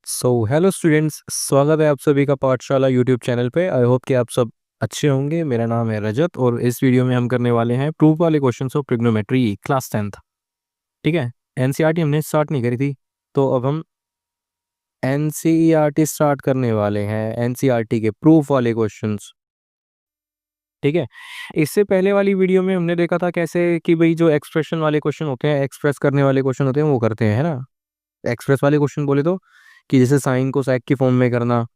Hello students, स्वागत है आप सभी का पाठशाला यूट्यूब चैनल पे। आई होप कि आप सब अच्छे होंगे। मेरा नाम है रजत और इस वीडियो में हम करने वाले हैं प्रूफ वाले questions of trigonometry class 10th। ठीक है। एनसीईआरटी हमने स्टार्ट नहीं करी थी, तो अब हम एनसीईआरटी स्टार्ट करने वाले हैं, एनसीईआरटी के प्रूफ वाले क्वेश्चंस। ठीक है। इससे पहले वाली वीडियो में हमने देखा था कैसे कि भाई जो एक्सप्रेशन वाले क्वेश्चन होते हैं, एक्सप्रेस करने वाले क्वेश्चन होते हैं, वो करते हैं, है ना। एक्सप्रेस वाले क्वेश्चन बोले तो कि जैसे साइन को सेक की फॉर्म में करना,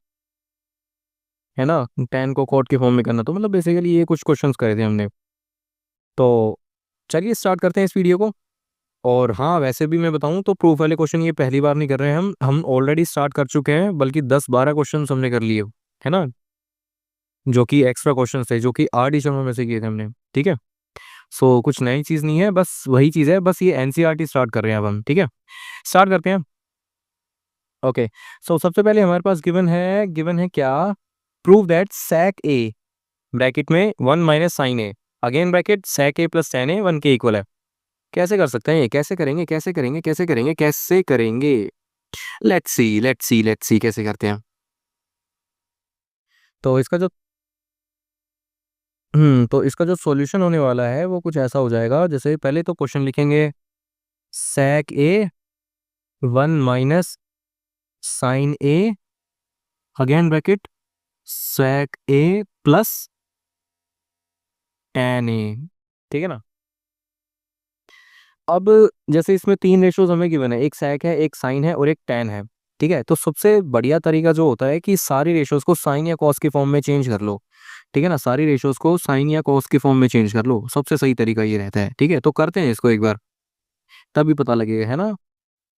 है ना, टेन को कॉट के फॉर्म में करना। तो मतलब बेसिकली ये कुछ क्वेश्चंस करे थे हमने। तो चलिए स्टार्ट करते हैं इस वीडियो को। और हाँ, वैसे भी मैं बताऊं तो प्रूफ वाले क्वेश्चन ये पहली बार नहीं कर रहे हैं हम ऑलरेडी स्टार्ट कर चुके हैं, बल्कि 10-12 क्वेश्चन हमने कर लिए, है ना, जो कि एक्स्ट्रा क्वेश्चन थे, जो कि 8 चरणों में से किए थे हमने। ठीक है। सो कुछ नई चीज़ नहीं है, बस वही चीज़ है, बस ये एनसीईआरटी स्टार्ट कर रहे हैं अब हम। ठीक है, स्टार्ट करते हैं। ओके। सो सबसे पहले हमारे पास गिवन है क्या, prove that sec a bracket में 1 minus sine a, again bracket sec a plus tan a 1 के इक्वल है। कैसे कर सकते हैं ये, कैसे करेंगे। लेट्स सी कैसे करते हैं। तो इसका जो सॉल्यूशन होने वाला है वो कुछ ऐसा हो जाएगा। जैसे पहले तो क्वेश्चन लिखेंगे sec a 1 minus sine a, again bracket sec a plus tan a। ठीक है ना। अब जैसे इसमें 3 रेशोज हमें गिवन है, एक sec है, एक साइन है और एक tan है। ठीक है। तो सबसे बढ़िया तरीका जो होता है कि सारी रेशोज को साइन या कॉस के फॉर्म में चेंज कर लो। ठीक है ना, सारी रेशोज को साइन या कॉस के फॉर्म में चेंज कर लो, सबसे सही तरीका ये रहता है। ठीक है, तो करते हैं इसको एक बार, तभी पता लगेगा, है ना।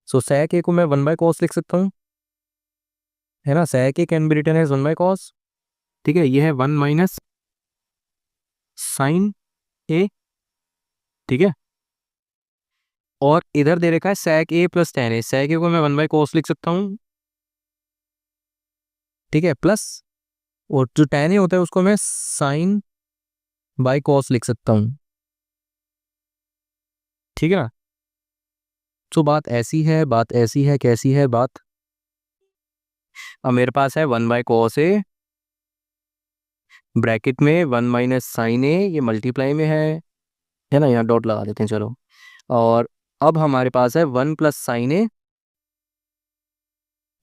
सो sec a को मैं 1/cos लिख सकता हूँ, है ना। sec a can be written as 1/cos। ठीक है, ये है 1 माइनस साइन ए। ठीक है। और इधर दे रखा है sec a plus tan a, sec a को मैं 1/cos लिख सकता हूँ। ठीक है, प्लस, और जो tan a होता है उसको मैं साइन बाय कॉस लिख सकता हूँ। ठीक है ना। तो बात ऐसी है, कैसी है बात। अब मेरे पास है 1/cos a ब्रैकेट में 1 माइनस साइन ए, ये मल्टीप्लाई में है ना, यहाँ डॉट लगा देते हैं चलो। और अब हमारे पास है 1 plus sine A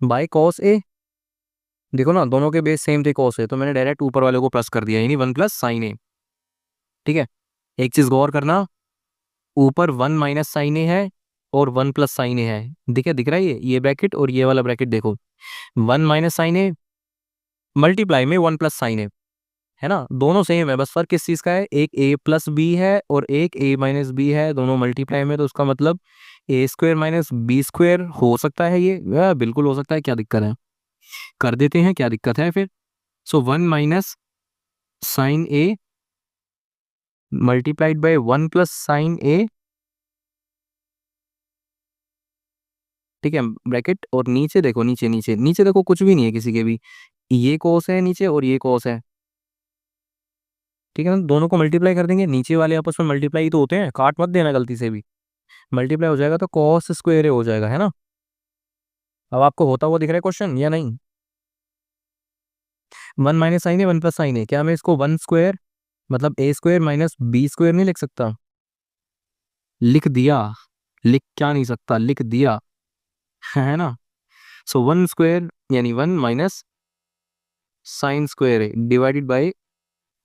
by cos A. देखो ना, दोनों के बेस सेम थे, कॉस ए, तो मैंने डायरेक्ट ऊपर वाले को प्लस कर दिया, यानी 1 प्लस साइन ए। ठीक है। एक चीज गौर करना, ऊपर 1 माइनस साइन ए है और 1 प्लस साइन ए है। दिख रहा है ये ब्रैकेट और ये वाला ब्रैकेट देखो, 1 माइनस साइन ए मल्टीप्लाई में 1 प्लस साइन ए, है ना, दोनों सेम है। बस फर्क किस चीज का है, एक a प्लस बी है और एक a माइनस बी है, दोनों मल्टीप्लाई में, तो उसका मतलब a square minus b square हो सकता है ये, बिल्कुल हो सकता है, क्या दिक्कत है, कर देते हैं, क्या दिक्कत है फिर। So 1 minus sine A multiplied by 1 plus sine A. ठीक है, ब्रैकेट, और नीचे देखो, नीचे देखो, कुछ भी नहीं है किसी के भी, ये कोस है नीचे और ये कोस है। ठीक है ना, दोनों को मल्टीप्लाई कर देंगे, नीचे वाले आपस में मल्टीप्लाई तो होते हैं, काट मत देना गलती से भी। मल्टीप्लाई हो जाएगा तो कॉस स्क्वायर हो जाएगा, है ना। अब आपको होता हुआ दिख रहा है क्वेश्चन या नहीं। 1 माइनस साइन है, 1 प्लस साइन है, क्या मैं इसको 1 स्क्वायर मतलब a square minus b square नहीं लिख सकता। लिख दिया, लिख क्या नहीं सकता, लिख दिया, है ना। सो 1 स्क्वायर यानी 1 माइनस साइन स्क्वायर है डिवाइडेड बाई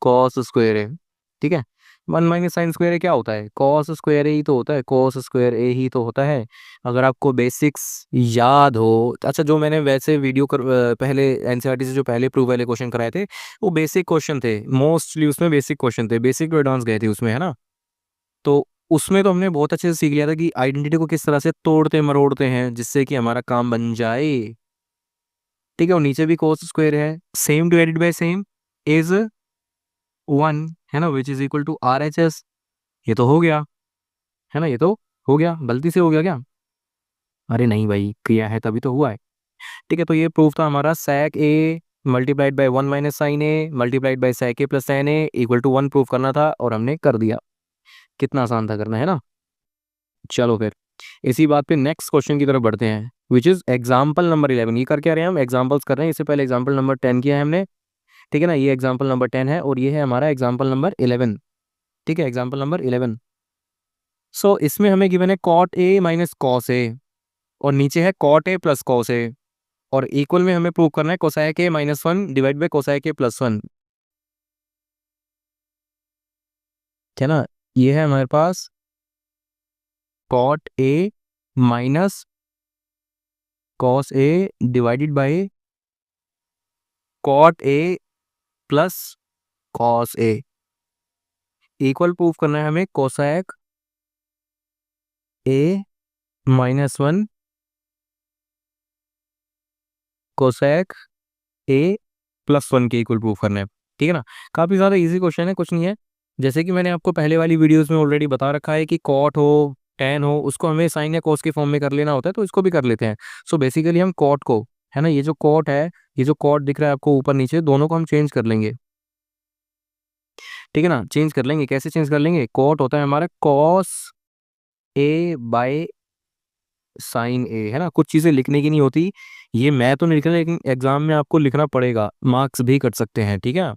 कॉस स्क्वायर है। ठीक है। 1 माइनस साइन स्क्वायर है क्या होता है, कॉस स्क्वायर ही तो होता है, कॉस स्क्वायर ए ही तो होता है। अगर आपको बेसिक्स याद हो, अच्छा, जो मैंने वैसे पहले एनसीईआरटी से जो पहले प्रूव वाले क्वेश्चन कराए थे, वो बेसिक क्वेश्चन थे, मोस्टली उसमें बेसिक क्वेश्चन थे, बेसिक टू एडवांस गए थे उसमें, है ना। तो उसमें तो हमने बहुत अच्छे से सीख लिया था कि आइडेंटिटी को किस तरह से तोड़ते मरोड़ते हैं जिससे कि हमारा काम बन जाए। ठीक है, और नीचे भी कोस स्क्वायर है, same divided by same is 1, है ना, which is equal to R H S. ये तो हो गया, है ना, ये तो हो गया, गलती से हो गया क्या, अरे नहीं भाई, किया है तभी तो हुआ है। ठीक है, तो ये प्रूफ था हमारा, sec a multiplied by 1 minus sine A multiplied by sec a plus tan a equal to 1 proof करना था, और हमने कर दिया। कितना आसान था करना, है ना। चलो फिर इसी बात पे नेक्स्ट क्वेश्चन की तरफ बढ़ते हैं। Which is example number 11। ये कर क्या रहे हैं हम, एग्जाम्पल्स कर रहे हैं। इससे पहले एग्जाम्पल नंबर 10 किया है हमने, ठीक है ना। ये एग्जाम्पल नंबर 10 है और ये है हमारा एग्जाम्पल नंबर 11, ठीक है, एग्जाम्पल नंबर 11। सो इसमें हमें गिवन है cot A minus cos A, और नीचे है cot A plus cos A, और इक्वल में हमें प्रूव करना है cosec A minus 1 divide by cosec A plus 1, है ना। ये है हमारे पास cot A minus cos A divided by cot A plus cos A, equal prove करना है हमें cosec A minus 1 cosec A plus 1 के इक्वल प्रूफ करना है, ठीक है ना। काफ़ी ज़्यादा इजी क्वेश्चन है, कुछ नहीं है। जैसे कि मैंने आपको पहले वाली वीडियोस में ऑलरेडी बता रखा है कि कॉट हो टेन हो उसको हमें साइन या कोस के फॉर्म में कर लेना होता है, तो इसको भी कर लेते हैं। सो बेसिकली हम कॉट को, है ना, ये जो कॉट है, ये जो कॉट दिख रहा है आपको ऊपर नीचे, दोनों को हम चेंज कर लेंगे, ठीक है ना। चेंज कर लेंगे, कैसे चेंज कर लेंगे, कॉट होता है हमारा कॉस ए बाय साइन ए, है ना। कुछ चीज़ें लिखने की नहीं होती, ये मैं तो नहीं लिख रहा लेकिन एग्जाम में आपको लिखना पड़ेगा, मार्क्स भी कट सकते हैं, ठीक है।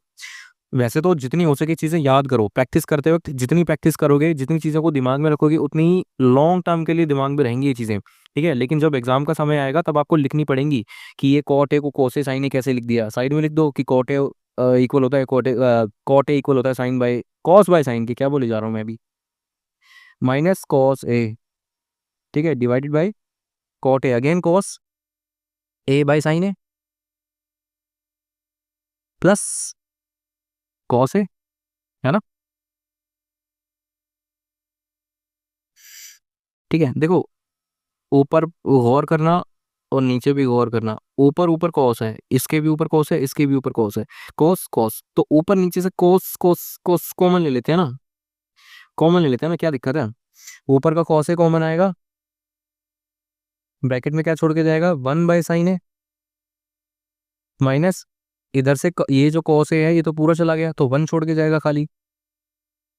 वैसे तो जितनी हो सके चीज़ें याद करो, प्रैक्टिस करते वक्त जितनी प्रैक्टिस करोगे, जितनी चीज़ों को दिमाग में रखोगे, उतनी लॉन्ग टर्म के लिए दिमाग में रहेंगी ये चीज़ें, ठीक है। लेकिन जब एग्जाम का समय आएगा तब आपको लिखनी पड़ेंगी कि ये कॉट ए को कोसे साइन ए कैसे लिख दिया, साइड में लिख दो कि कॉट ए इक्वल होता है कॉट ए इक्वल होता है sine by cos by sine के, क्या बोले जा रहा हूँ मैं अभी, माइनस कॉस ए, ठीक है, divided by cot A again cos A by sine A plus cos A, है ना। ठीक है, देखो ऊपर गौर करना और नीचे भी गौर करना, ऊपर ऊपर कॉस है, इसके भी ऊपर कॉस है, इसके भी ऊपर कॉस है, कॉस कॉस, तो ऊपर नीचे से कॉस कॉस कॉस कॉमन ले लेते हैं ना, कॉमन ले लेते हैं ना, क्या दिक्कत है। ऊपर का कॉस है कॉमन आएगा, ब्रैकेट में क्या छोड़ के जाएगा, 1/sin है माइनस इधर से ये जो कॉस है ये तो पूरा चला गया तो 1 छोड़ के जाएगा खाली,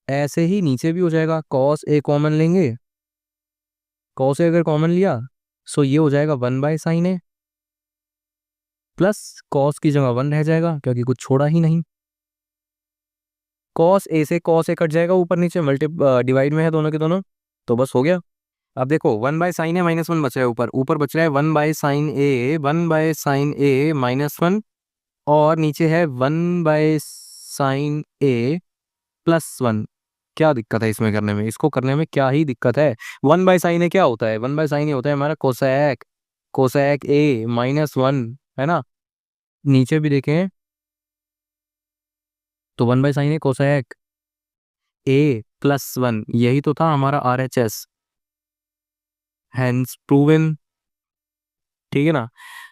ऐसे ही नीचे भी हो जाएगा, कॉस ए कॉमन लेंगे, कॉस ए अगर कॉमन लिया सो ये हो जाएगा 1/sin ए प्लस कॉस की जगह 1 रह जाएगा क्योंकि कुछ छोड़ा ही नहीं, कॉस ए से कॉस ए कट जाएगा, ऊपर नीचे डिवाइड में है दोनों के दोनों, तो बस हो गया। अब देखो 1/sin ए माइनस 1 बच रहा है, ऊपर ऊपर बच रहा है 1/sin ए माइनस 1, और नीचे है 1/sin ए प्लस 1। क्या दिक्कत है इसमें करने में, इसको करने में क्या ही दिक्कत है। 1/sin ए क्या होता है, 1/sin ए होता है हमारा कोसेक, कोसेक ए माइनस 1, है ना। नीचे भी देखें तो 1/sin A cosec A plus 1, यही तो था हमारा RHS, हैंस प्रूवन, ठीक है ना।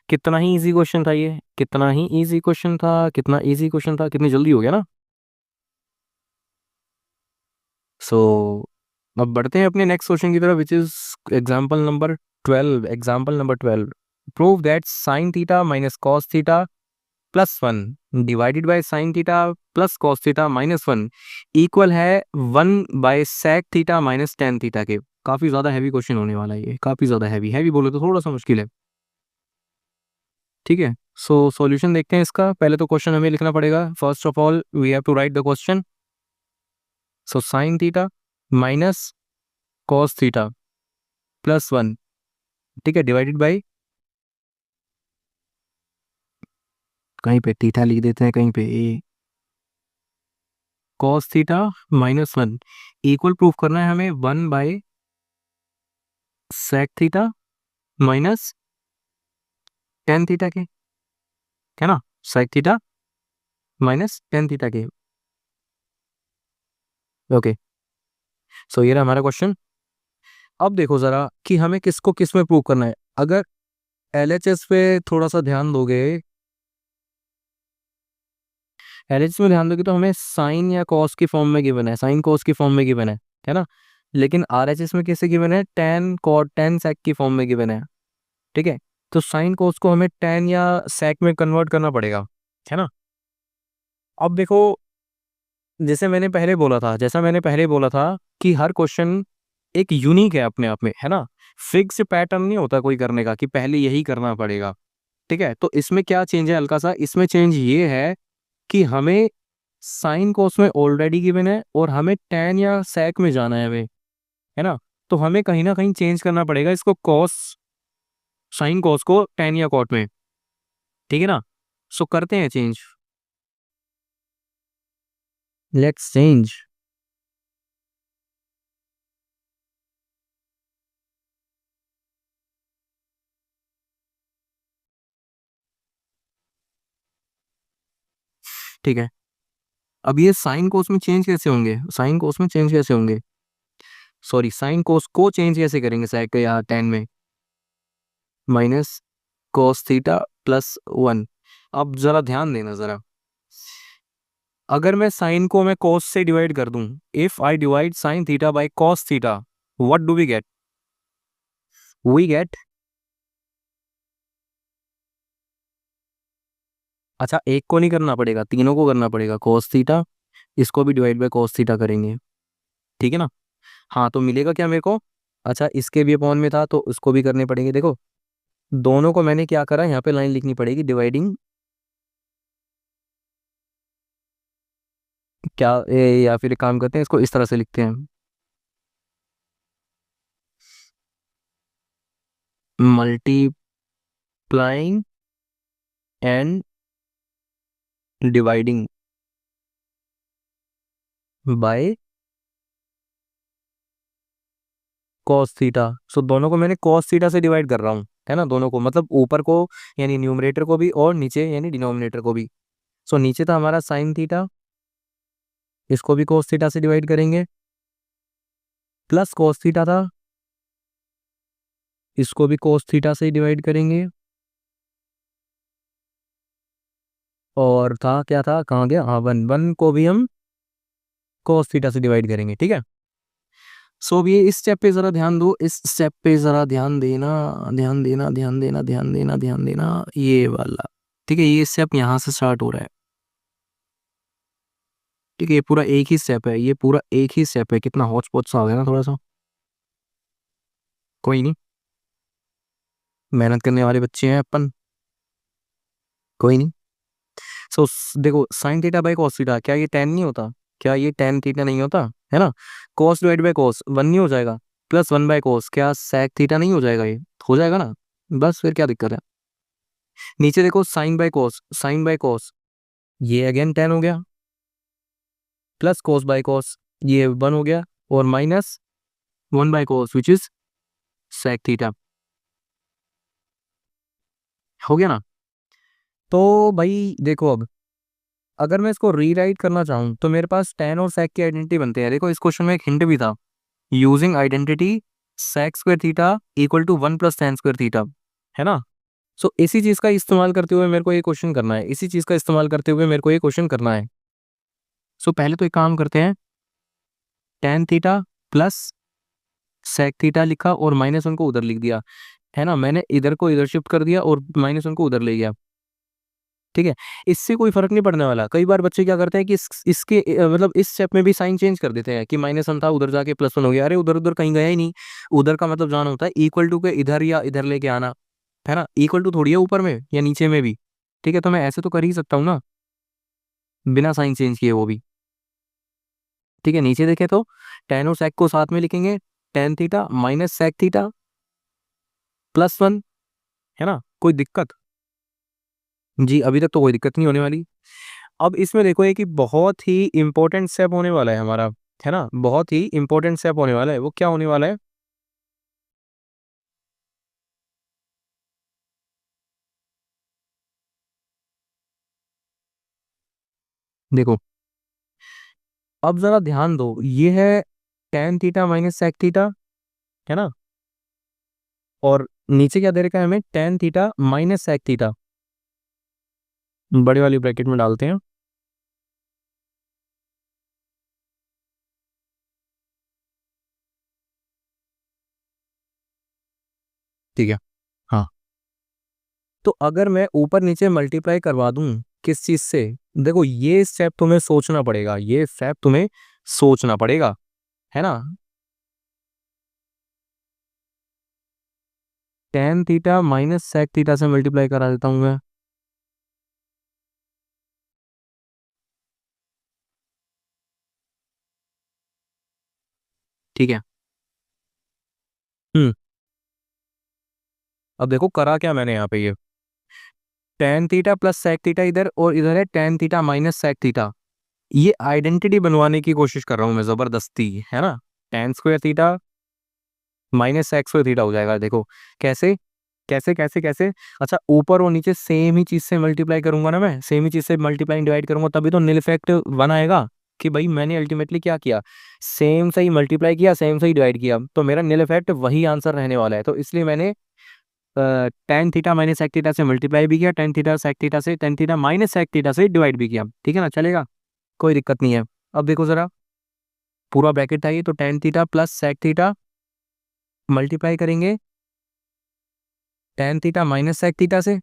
कितना ही इजी क्वेश्चन था ये, कितना ही इजी क्वेश्चन था, कितना इजी क्वेश्चन था, कितनी जल्दी हो गया ना। सो अब बढ़ते हैं अपने नेक्स्ट क्वेश्चन की तरफ, which is example number 12। Example number 12, prove that sine theta minus cos theta plus 1 divided by sine theta plus cos theta minus 1 equal है 1/sec theta minus tan theta के। काफी ज्यादा हैवी क्वेश्चन होने वाला है ये, काफी ज्यादा हैवी, हैवी बोले तो थोड़ा सा मुश्किल है, ठीक है। सो सॉल्यूशन देखते हैं इसका। पहले तो क्वेश्चन हमें लिखना पड़ेगा, first of all we have to write the question. So sine theta minus cos theta plus 1, ठीक है, डिवाइडेड बाई, कहीं पे थीटा लिख देते हैं, कहीं पे A, cos theta minus 1 equal proof करना है हमें 1/sec theta minus tan theta के, है ना, sec theta minus tan theta के। ओके, सो ये रहा हमारा क्वेश्चन। अब देखो जरा कि हमें किसको किस में प्रूव करना है। अगर LHS पे थोड़ा सा ध्यान दोगे, LHS में ध्यान दोगे तो हमें साइन या कॉस की फॉर्म में गिवन है, साइन कॉस की फॉर्म में गिवन है ना। लेकिन RHS में कैसे गिवन है, टेन कॉट टेन सेक की फॉर्म में गिवन है, ठीक है। तो साइन कॉस को हमें टेन या सेक में कन्वर्ट करना पड़ेगा, है ना। अब देखो जैसा मैंने पहले बोला था कि हर क्वेश्चन एक यूनिक है अपने आप में, है ना। फिक्स पैटर्न नहीं होता कोई करने का कि पहले यही करना पड़ेगा। ठीक है, तो इसमें क्या चेंज है हल्का सा, इसमें चेंज ये है कि हमें साइन कोस में ऑलरेडी गिवन है और हमें टेन या सेक में जाना है हमें, है ना। तो हमें कहीं ना कहीं चेंज करना पड़ेगा इसको, कॉस साइन कॉस को टेन या कॉट में। ठीक है ना, सो करते हैं चेंज, लेट्स चेंज। ठीक है, अब ये साइन कोस में चेंज कैसे होंगे, साइन कोस में चेंज कैसे होंगे, सॉरी साइन कोस को चेंज कैसे करेंगे सेक या टेन में, minus cos theta plus one. अब जरा ध्यान देना जरा, अगर मैं साइन को मैं कोस से डिवाइड कर दूं, if I divide sine theta by cos theta, what do we get, we get, अच्छा एक को नहीं करना पड़ेगा, तीनों को करना पड़ेगा, कोस थीटा, इसको भी डिवाइड बाय कोस थीटा करेंगे। ठीक है ना, हाँ तो मिलेगा क्या मेरे को, अच्छा इसके भी अपॉन में था तो उसको भी करने पड़ेंगे। देखो दोनों को मैंने क्या करा, यहाँ पे लाइन लिखनी पड़ेगी डिवाइडिंग, क्या या फिर एक काम करते हैं इसको इस तरह से लिखते हैं, multiplying and dividing by cos theta. So दोनों को मैंने कॉस थीटा से डिवाइड कर रहा हूँ, है ना, दोनों को मतलब ऊपर को यानी न्यूमरेटर को भी और नीचे यानी डिनोमिनेटर को भी। सो नीचे था हमारा साइन थीटा, इसको भी कॉस थीटा से डिवाइड करेंगे, प्लस कॉस थीटा था, इसको भी कॉस थीटा से डिवाइड करेंगे, और था क्या था, कहाँ गया, हाँ वन, वन को भी हम कॉस थीटा से डिवाइड करेंगे। ठीक है, सो अब ये इस स्टेप पे जरा ध्यान दो, इस स्टेप पे जरा ध्यान देना, ध्यान देना ध्यान देना ध्यान देना ध्यान देना, ये वाला। ठीक है, ये स्टेप यहाँ से स्टार्ट हो रहा है। ठीक है, ये पूरा एक ही स्टेप है, ये पूरा एक ही स्टेप है, कितना हॉच पॉच सा आ गया ना थोड़ा सा, कोई नहीं, मेहनत करने वाले बच्चे हैं अपन, कोई नहीं। सो देखो sine theta by cos theta, क्या ये टेन नहीं होता, क्या ये टेन थीटा नहीं होता, है ना, cos divide by cos one नहीं हो जाएगा, प्लस वन बाय कॉस क्या सेक थीटा नहीं हो जाएगा, ये हो जाएगा ना, बस फिर क्या दिक्कत है। नीचे देखो sine by cos, sine by cos ये अगेन टेन हो गया, प्लस कॉस बाय कॉस ये वन हो गया, और minus one by cos which is sec theta, हो गया ना। तो भाई देखो अब अगर मैं इसको रीराइट करना चाहूँ तो मेरे पास टेन और सेक की आइडेंटिटी बनते हैं। देखो इस क्वेश्चन में एक हिंट भी था, using identity sec square theta equal to one plus tan square theta, है ना। सो इसी चीज का इस्तेमाल करते हुए मेरे को ये क्वेश्चन करना है, इसी चीज का इस्तेमाल करते हुए मेरे को ये क्वेश्चन करना है। सो पहले तो एक काम करते हैं, tan theta plus sec theta लिखा और माइनस उनको उधर लिख दिया, है ना, मैंने इधर को इधर शिफ्ट कर दिया और माइनस उनको उधर ले गया। ठीक है, इससे कोई फर्क नहीं पड़ने वाला। कई बार बच्चे क्या करते हैं कि इसके मतलब इस स्टेप में भी साइन चेंज कर देते हैं कि माइनस वन था उधर जाके प्लस वन हो गया, अरे उधर उधर कहीं गया ही नहीं, उधर का मतलब जाना होता है इक्वल टू के इधर या इधर लेके आना, है ना, इक्वल टू थोड़ी है ऊपर में या नीचे में भी। ठीक है, तो मैं ऐसे तो कर ही सकता हूँ ना, बिना साइन चेंज किए वो भी। ठीक है, नीचे देखें तो टेन और सेक को साथ में लिखेंगे, tan theta minus sec theta plus one, है ना, कोई दिक्कत, जी अभी तक तो कोई दिक्कत नहीं होने वाली। अब इसमें देखो ये कि बहुत ही इंपॉर्टेंट स्टेप होने वाला है हमारा, है ना, बहुत ही इंपॉर्टेंट स्टेप होने वाला है, वो क्या होने वाला है, देखो अब जरा ध्यान दो, ये है tan theta minus sec theta, है ना, और नीचे क्या दे रखा है हमें, tan theta minus sec theta, बड़े वाली ब्रैकेट में डालते हैं। ठीक है, हाँ, तो अगर मैं ऊपर नीचे मल्टीप्लाई करवा दूं किस चीज से, देखो ये स्टेप तुम्हें सोचना पड़ेगा, ये स्टेप तुम्हें सोचना पड़ेगा, है ना। Tan theta minus sec theta से मल्टीप्लाई करा देता हूँ मैं। ठीक है। हम्म। अब देखो करा क्या मैंने यहाँ पे, ये tan theta plus sec theta इधर, और इधर है tan theta minus sec theta. ये आइडेंटिटी बनवाने की कोशिश कर रहा हूँ मैं जबरदस्ती, है ना। Tan square theta minus sec square theta हो जाएगा। देखो कैसे कैसे कैसे कैसे। अच्छा, ऊपर और नीचे सेम ही चीज से मल्टीप्लाई करूंगा ना, मैं सेम ही चीज से मल्टीप्लाई डिवाइड करूंगा, तभी तो निल इफेक्ट वन आएगा। कि भाई मैंने अल्टीमेटली क्या किया, सेम से ही मल्टीप्लाई किया, सेम से ही डिवाइड किया, तो मेरा निल इफेक्ट वही आंसर रहने वाला है। तो इसलिए मैंने tan theta minus sec theta से मल्टीप्लाई भी किया, टेन थीटा सेक थीटा से, tan theta minus sec theta से डिवाइड भी किया। ठीक है ना, चलेगा, कोई दिक्कत नहीं है। अब देखो जरा, पूरा ब्रैकेट था ये, तो tan theta plus sec theta multiply करेंगे tan theta minus sec theta से,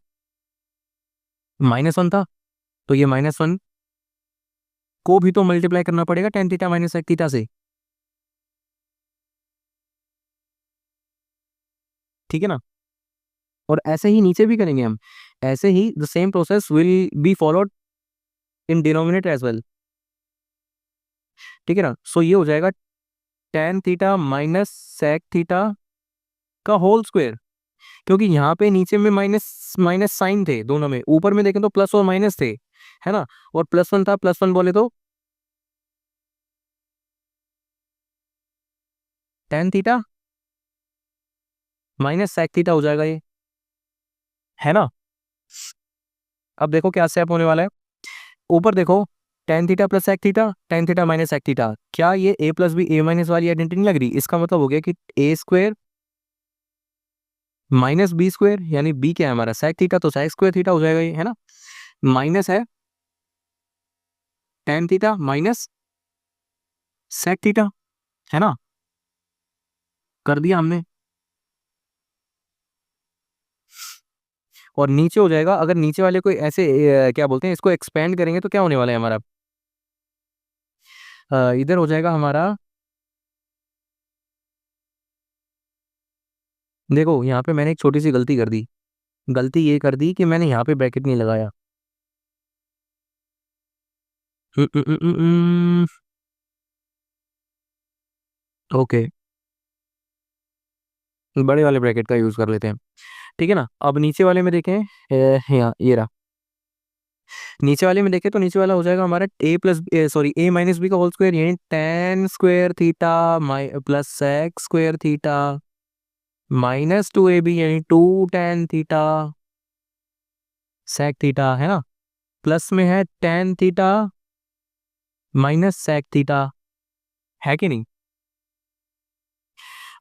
माइनस वन था, तो ये माइनस वन को भी तो मल्टीप्लाई करना पड़ेगा tan theta minus sec theta से। ठीक है ना। और ऐसे ही नीचे भी करेंगे हम, ऐसे ही the same process will be followed in denominator as well. ठीक है ना। सो ये हो जाएगा tan theta minus sec theta का होल स्क्वायर, क्योंकि यहाँ पे नीचे में माइनस माइनस साइन थे दोनों में, ऊपर में देखें तो प्लस और माइनस थे, है ना। और प्लस वन था, प्लस वन बोले तो tan theta minus sec theta हो जाएगा ये, है ना। अब देखो क्या स्टेप होने वाला है। ऊपर देखो, tan theta plus sec theta, tan theta minus sec theta, क्या ये a plus b a minus वाली आइडेंटिटी नहीं लग रही। इसका मतलब हो गया कि a square minus b square, यानी बी क्या है हमारा सेक थीटा, तो सेक स्क्वायर थीटा हो जाएगा ये, है ना। माइनस है tan theta minus sec theta, है ना। कर दिया हमने। और नीचे हो जाएगा, अगर नीचे वाले को ऐसे क्या बोलते हैं, इसको एक्सपेंड करेंगे तो क्या होने वाला है हमारा, इधर हो जाएगा हमारा। देखो यहाँ पे मैंने एक छोटी सी गलती कर दी। गलती ये कर दी कि मैंने यहाँ पे ब्रैकेट नहीं लगाया। ओके, बड़े वाले ब्रैकेट का यूज कर लेते हैं। ठीक है ना। अब नीचे वाले में देखें, यहाँ ये रहा। नीचे वाले में देखें तो नीचे वाला हो जाएगा हमारा A plus, sorry A minus B का होल स्क्वायर, यानी tan square theta plus sec square theta minus two A B, यानी two tan theta sec theta, है ना। प्लस में है tan theta minus sec theta, है कि नहीं।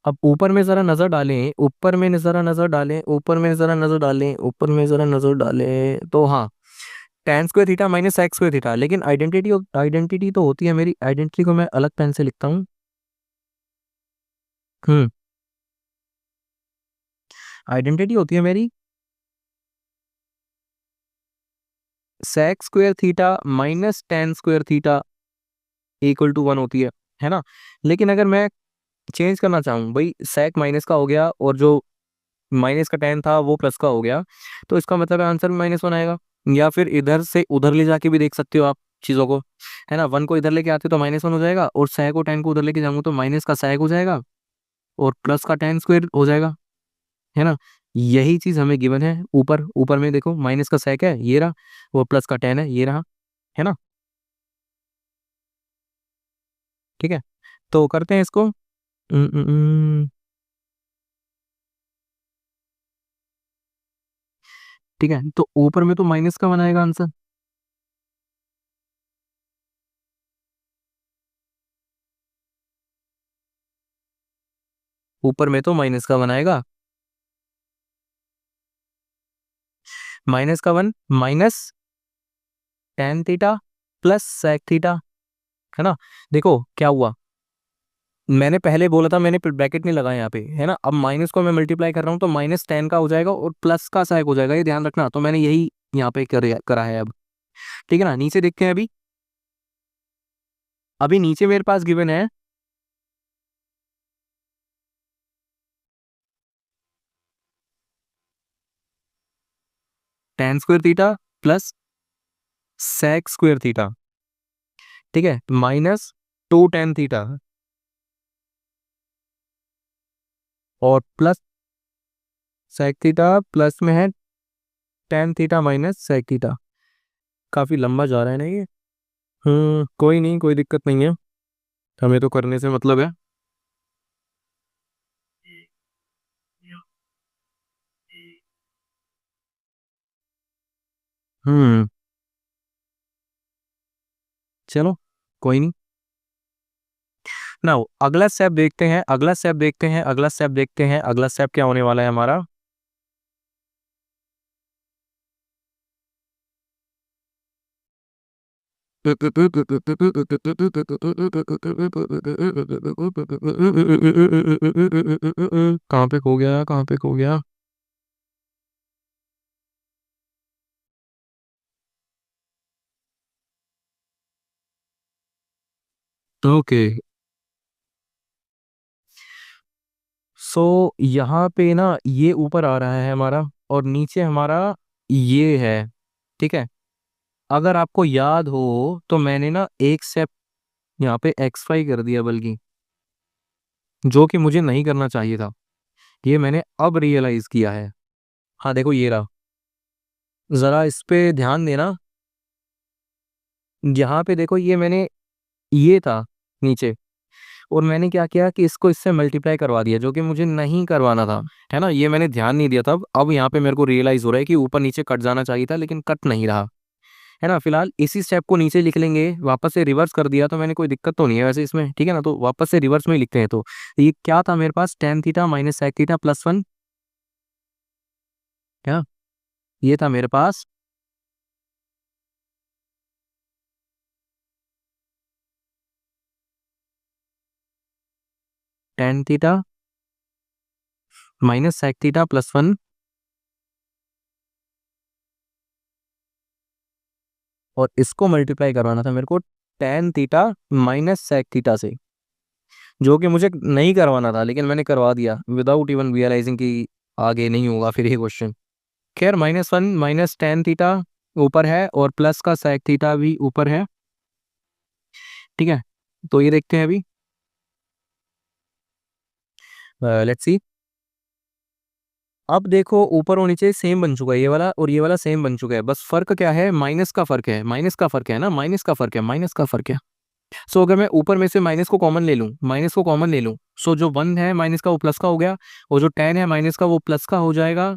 अब ऊपर में जरा नजर डालें, ऊपर में जरा नजर डालें, ऊपर में जरा नजर डालें, ऊपर में जरा नजर डालें, तो हाँ, tan square theta minus sec square theta, लेकिन आइडेंटिटी आइडेंटिटी तो होती है मेरी, आइडेंटिटी को मैं अलग पेन से लिखता हूँ। हम्म। आइडेंटिटी होती है मेरी sec square theta minus tan square theta equal to one होती है ना। लेकिन अगर मैं चेंज करना चाहूँ, भाई सेक माइनस का हो गया और जो माइनस का टेन था वो प्लस का हो गया, तो इसका मतलब आंसर में माइनस वन आएगा। या फिर इधर से उधर ले जाके भी देख सकते हो आप चीज़ों को, है ना। वन को इधर लेके आते तो माइनस वन हो जाएगा, और सेक और टेन को उधर लेके जाऊंगा तो माइनस का सेक हो जाएगा, और प्लस का टेन स्क्वायर हो जाएगा, है ना। यही चीज हमें गिवन है ऊपर। ऊपर में देखो माइनस का सेक है ये रहा, वो प्लस का टेन है ये रहा, है ना। ठीक है, तो करते हैं इसको। ठीक है, तो ऊपर में तो माइनस का बनाएगा आंसर, ऊपर में तो माइनस का बनाएगा, माइनस का one minus tan theta plus sec theta, है ना। देखो क्या हुआ, मैंने पहले बोला था, मैंने ब्रैकेट नहीं लगाया यहाँ पे, है ना। अब माइनस को मैं मल्टीप्लाई कर रहा हूँ तो माइनस टेन का हो जाएगा और प्लस का सहायक हो जाएगा, ये ध्यान रखना। तो मैंने यही यहाँ पे करा है अब। ठीक है ना, नीचे देखते हैं अभी। अभी नीचे मेरे पास गिवन है tan square theta plus sec square theta, ठीक है, माइनस 2 tan थीटा और प्लस sec थीटा प्लस में है tan theta minus sec theta. काफी लंबा जा रहा है ना ये। कोई नहीं, कोई दिक्कत नहीं है, हमें तो करने से मतलब है। हम्म चलो कोई नहीं ना। अगला स्टेप देखते हैं, अगला स्टेप देखते हैं, अगला स्टेप देखते हैं, अगला स्टेप क्या होने वाला है हमारा। कहाँ पे खो गया, कहाँ पे खो गया। ओके, सो यहाँ पे ना ये ऊपर आ रहा है हमारा और नीचे हमारा ये है, ठीक है। अगर आपको याद हो तो मैंने ना एक स्टेप यहाँ पे एक्सपाई कर दिया, बल्कि जो कि मुझे नहीं करना चाहिए था, ये मैंने अब रियलाइज किया है। हाँ देखो ये रहा, जरा इस पे ध्यान देना। यहाँ पे देखो ये मैंने, ये था नीचे, और मैंने क्या किया कि इसको इससे मल्टीप्लाई करवा दिया, जो कि मुझे नहीं करवाना था, है ना। ये मैंने ध्यान नहीं दिया तब, अब यहाँ पे मेरे को रियलाइज हो रहा है कि ऊपर नीचे कट जाना चाहिए था, लेकिन कट नहीं रहा, है ना। फिलहाल इसी स्टेप को नीचे लिख लेंगे, वापस से रिवर्स कर दिया तो मैंने, कोई दिक्कत तो नहीं है वैसे इसमें, ठीक है ना। तो वापस से रिवर्स में ही लिखते हैं। तो ये क्या था मेरे पास, tan theta minus sec theta plus 1, क्या ये था मेरे पास tan theta minus sec theta plus 1, और इसको मल्टीप्लाई करवाना था मेरे को tan theta minus sec theta से, जो कि मुझे नहीं करवाना था, लेकिन मैंने करवा दिया विदाउट इवन रियलाइजिंग कि आगे नहीं होगा फिर ये क्वेश्चन। खैर, -1 माइनस tan थीटा ऊपर है और प्लस का sec थीटा भी ऊपर है, ठीक है। तो ये देखते हैं अभी, लेट्स सी। अब देखो ऊपर और नीचे सेम बन चुका है, ये वाला और ये वाला सेम बन चुका है, बस फर्क क्या है, माइनस का फर्क है, माइनस का फर्क है ना, माइनस का फर्क है, माइनस का फर्क है। सो अगर मैं ऊपर में से माइनस को कॉमन ले लूं, माइनस को कॉमन ले लूं, सो जो 1 है माइनस का वो प्लस का हो गया, और जो tan है माइनस का वो प्लस का हो जाएगा,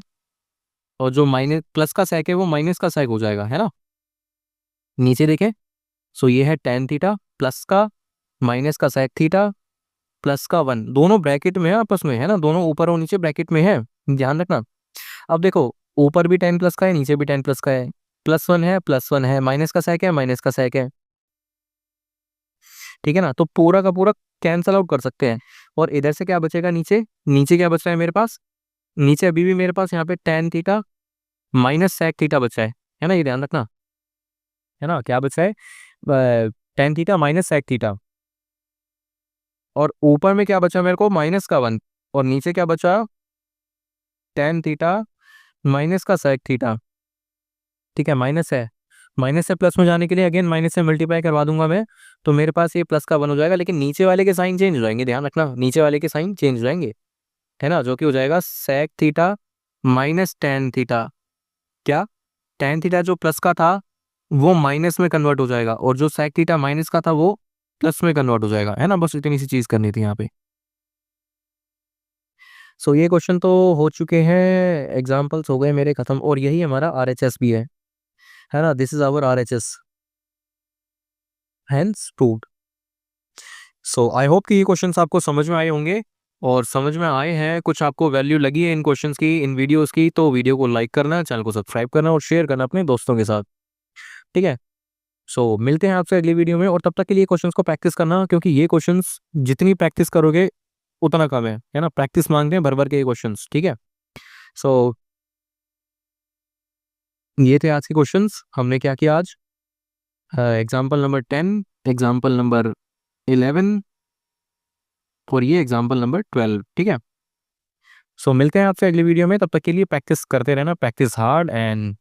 और जो माइनस प्लस का sec है वो माइनस का sec हो जाएगा, है ना। नीचे देखें, सो ये है tan थीटा प्लस का माइनस का sec थीटा प्लस का 1, दोनों ब्रैकेट में है आपस में, है ना, दोनों ऊपर और नीचे ब्रैकेट में है, ध्यान रखना। अब देखो, ऊपर भी 10 प्लस का है, नीचे भी 10 प्लस का है, +1 है, +1 है, माइनस का sec है, माइनस का sec है, ठीक है ना। तो पूरा का पूरा कैंसल आउट कर सकते हैं, और इधर से क्या बचेगा, नीचे, नीचे क्या बच रहा है मेरे पास, नीचे अभी भी मेरे पास यहाँ पे tan theta minus sec theta बचा है ना, ये ध्यान रखना, है ना। क्या बचा है, tan theta minus sec theta, और ऊपर में क्या बचा मेरे को, माइनस का 1, और नीचे क्या बचा, tan थीटा माइनस का sec थीटा, ठीक है। माइनस है, माइनस से प्लस में जाने के लिए अगेन माइनस से मल्टीप्लाई करवा दूंगा मैं, तो मेरे पास ये प्लस का 1 हो जाएगा, लेकिन नीचे वाले के साइन चेंज हो जाएंगे, ध्यान रखना, नीचे वाले के साइन चेंज हो जाएंगे, है ना, जो कि हो जाएगा sec theta minus tan theta. क्या, tan थीटा जो प्लस का था वो माइनस में कन्वर्ट हो जाएगा, और जो sec थीटा माइनस का था वो प्लस में कन्वर्ट हो जाएगा, है ना। बस इतनी सी चीज करनी थी यहाँ पे। सो ये क्वेश्चन तो हो चुके हैं, एग्जाम्पल्स हो गए मेरे खत्म, और यही हमारा RHS भी है ना। This is our RHS, hence proved. So I hope कि ये क्वेश्चंस आपको समझ में आए होंगे, और समझ में आए हैं, कुछ आपको वैल्यू लगी है इन क्वेश्चंस की, इन वीडियोस की, तो वीडियो को लाइक करना, चैनल को सब्सक्राइब करना और शेयर करना अपने दोस्तों के साथ, ठीक है। सो मिलते हैं आपसे अगली वीडियो में, और तब तक के लिए क्वेश्चंस को प्रैक्टिस करना, क्योंकि ये क्वेश्चंस जितनी प्रैक्टिस करोगे उतना कम है ना। प्रैक्टिस मांगते हैं भर भर के ये क्वेश्चंस, ठीक है। सो ये थे आज के क्वेश्चंस, हमने क्या किया आज, एग्जाम्पल नंबर 10, एग्जाम्पल नंबर 11, और ये एग्जाम्पल नंबर 12, ठीक है। सो मिलते हैं आपसे अगली वीडियो में, तब तक के लिए प्रैक्टिस करते रहना, प्रैक्टिस हार्ड एंड